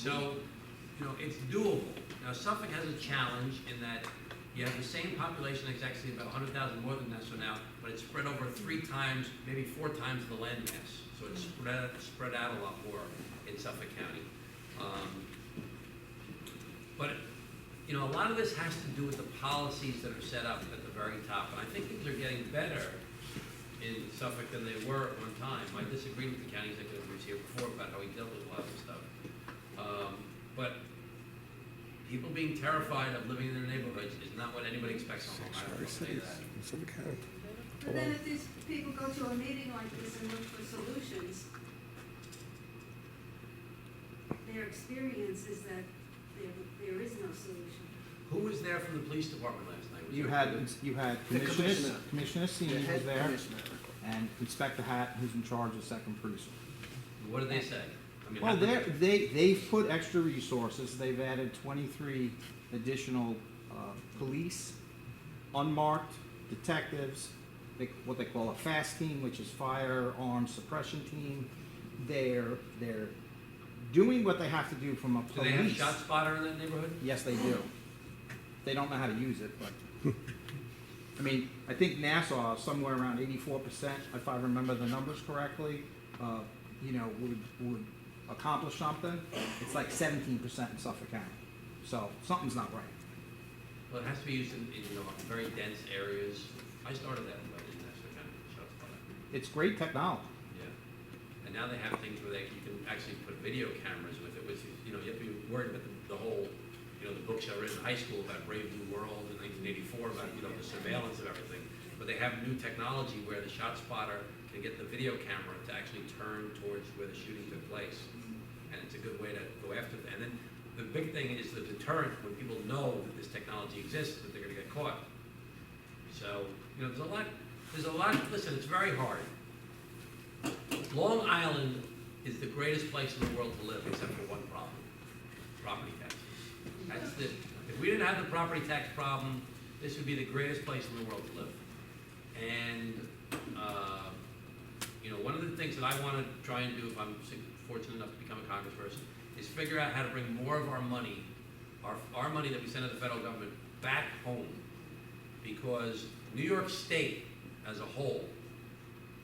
So, it's doable. Now, Suffolk has a challenge in that you have the same population, exactly about 100,000 more than Nassau now, but it's spread over 3 times, maybe 4 times the land mass. So it's spread out a lot more in Suffolk County. But a lot of this has to do with the policies that are set up at the very top. And I think things are getting better in Suffolk than they were at one time. I disagree with the county executive who was here before about how he dealt with a lot of this stuff. But people being terrified of living in their neighborhoods is not what anybody expects on Long Island. I'll say that. But then if these people go to a meeting like this and look for solutions, their experience is that there is no solution. Who was there from the police department last night? Was You there- had Commissioner Senior was there, and Inspector Hatton, who's in charge of Second Precinct. What did they say? I mean, Well, how did they've put extra resources. They've added 23 additional police, unmarked detectives, what they call a FAST team, which is firearm suppression team. They're doing what they have to do from a do police. they have a shot spotter in that neighborhood? Yes, they do. They don't know how to use it, but I mean, I think Nassau, somewhere around 84%, if I remember the numbers correctly, would accomplish something. It's like 17% in Suffolk County. So something's not right. Well, it has to be used in very dense areas. I started that in Nassau County, shot spotter. It's great technology. Yeah. And now they have things where you can actually put video cameras with it, which is, you have to be worried about the whole, the books I read in high school about Brave New World in 1984 about, the surveillance of everything. But they have new technology where the shot spotter can get the video camera to actually turn towards where the shooting took place. And it's a good way to go after that. And then the big thing is the deterrent when people know that this technology exists, that they're going to get caught. So, there's a lot, listen, it's very hard. Long Island is the greatest place in the world to live, except for one problem: property taxes. If we didn't have the property tax problem, this would be the greatest place in the world to live. And, one of the things that I want to try and do, if I'm fortunate enough to become a congressperson, is figure out how to bring more of our money, our money that we send to the federal government, back home. Because New York State as a whole,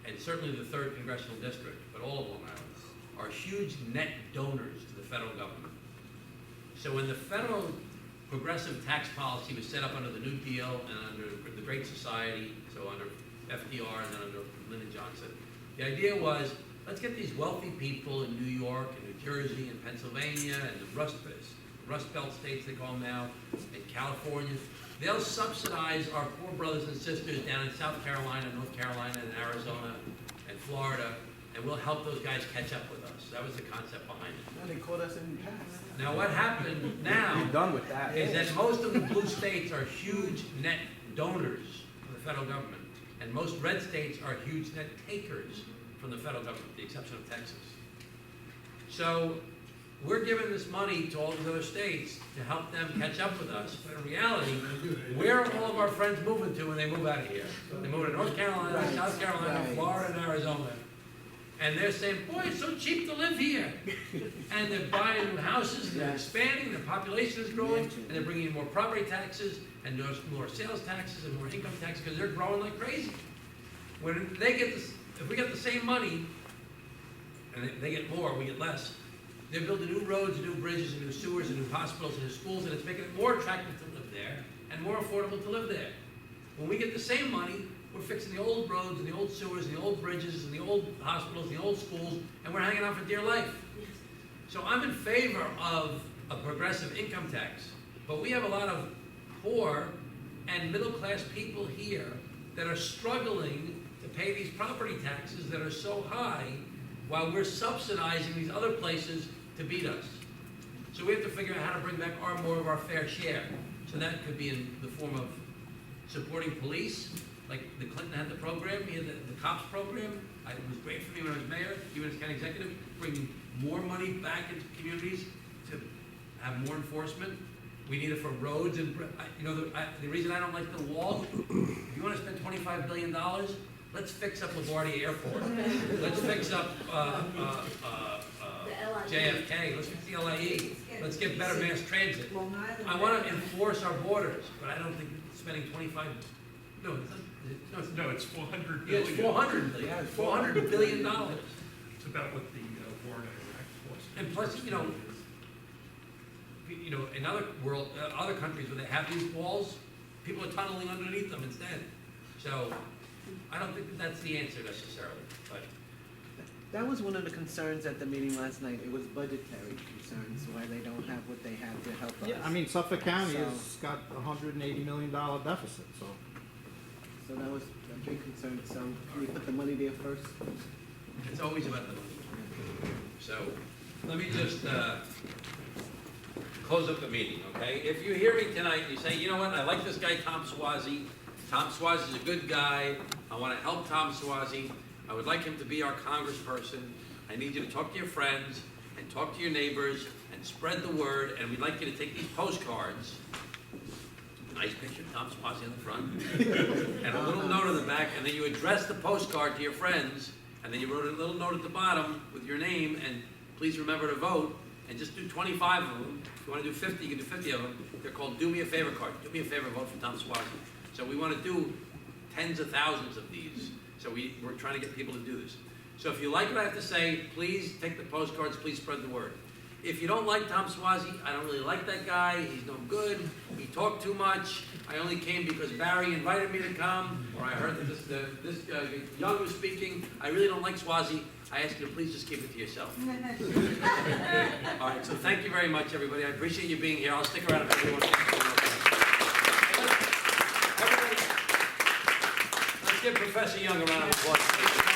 and certainly the 3rd Congressional District, but all of Long Island, are huge net donors to the federal government. So when the federal progressive tax policy was set up under the New Deal and under the Great Society, so under FDR and then under Lyndon Johnson, the idea was, let's get these wealthy people in New York and New Jersey and Pennsylvania and the Rust Belt states they call them now, and California. They'll subsidize our poor brothers and sisters down in South Carolina, North Carolina, and Arizona, and Florida, and we'll help those guys catch up with us. That was the concept behind it. Now they caught us in the past. Now what happened now You're done with that. is that most of the blue states are huge net donors to the federal government, and most red states are huge net takers from the federal government, with the exception of Texas. So we're giving this money to all these other states to help them catch up with us, but in reality, where are all of our friends moving to when they move out of here? They move to North Carolina, South Carolina, Florida, and Arizona. And they're saying, boy, it's so cheap to live here. And they're buying new houses, and they're expanding, their population is growing, and they're bringing in more property taxes, and there's more sales taxes, and more income taxes, because they're growing like crazy. When they get this, if we get the same money, and they get more, we get less, they're building new roads, new bridges, and new sewers, and new hospitals, and new schools, and it's making it more attractive to live there, and more affordable to live there. When we get the same money, we're fixing the old roads, and the old sewers, and the old bridges, and the old hospitals, and the old schools, and we're hanging on for dear life. So I'm in favor of a progressive income tax, but we have a lot of poor and middle-class people here that are struggling to pay these property taxes that are so high while we're subsidizing these other places to beat us. So we have to figure out how to bring back more of our fair share. So that could be in the form of supporting police, like the Clinton had the program, he had the cops program. It was great for me when I was mayor, even as county executive, bringing more money back into communities to have more enforcement. We need it for roads and, the reason I don't like the wall, if you want to spend $25 billion, let's fix up LaGuardia Airport. Let's fix up JFK, let's fix the LIE, let's get better mass transit. Long Island. I want to enforce our borders, but I don't think spending 25, no, it's not, No, it's 400 yeah, billion. it's 400 billion, it's $400 billion. It's about what the war in Iraq was. And plus, in other countries where they have these walls, people are tunneling underneath them instead. So, I don't think that that's the answer necessarily, but. That was one of the concerns at the meeting last night. It was budgetary concerns, why they don't have what they have to help us. Yeah, I mean, Suffolk County So- has got a $180 million deficit, so. So that was a big concern, so we put the money there first. It's always about the money. So, let me just close up the meeting, okay? If you're here tonight and you say, you know what, I like this guy, Tom Suozzi. Tom Suozzi is a good guy. I want to help Tom Suozzi. I would like him to be our congressperson. I need you to talk to your friends and talk to your neighbors and spread the word. And we'd like you to take these postcards. Nice picture of Tom Suozzi on the front. And a little note on the back. And then you address the postcard to your friends. And then you wrote a little note at the bottom with your name. And please remember to vote. And just do 25 of them. If you want to do 50, you can do 50 of them. They're called Do Me a Favor cards. Do me a favor, vote for Tom Suozzi. So we want to do tens of thousands of these. So we're trying to get people to do this. So if you like what I have to say, please take the postcards, please spread the word. If you don't like Tom Suozzi, I don't really like that guy, he's no good, he talked too much, I only came because Barry invited me to come, or I heard that this Young was speaking, I really don't like Suozzi, I ask you to please just keep it to yourself. All right, so thank you very much, everybody, I appreciate you being here, I'll stick around if everyone wants to. Give Professor Young a round of applause.